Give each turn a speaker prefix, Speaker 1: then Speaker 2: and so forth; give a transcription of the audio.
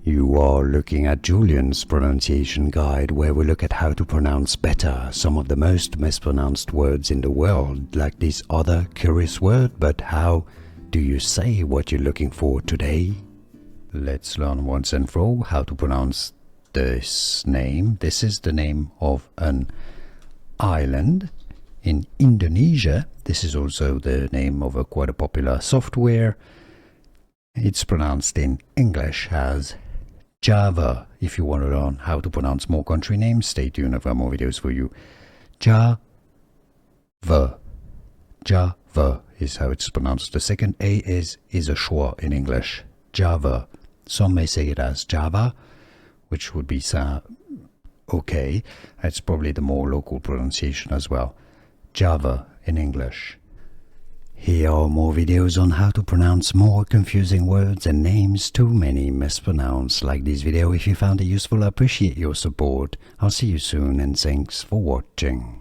Speaker 1: You are looking at Julian's pronunciation guide, where we look at how to pronounce better some of the most mispronounced words in the world, like this other curious word. But how do you say what you're looking for today? Let's learn once and for all how to pronounce this name. This is the name of an island in Indonesia. This is also the name of quite a popular software. It's pronounced in English as Java. If you want to learn how to pronounce more country names, stay tuned. I've got more videos for you. Java. Java is how it's pronounced. The second A is a schwa in English. Java. Some may say it as Java, which would be okay. It's probably the more local pronunciation as well. Java in English. Here are more videos on how to pronounce more confusing words and names too many mispronounced. Like this video if you found it useful. I appreciate your support. I'll see you soon and thanks for watching.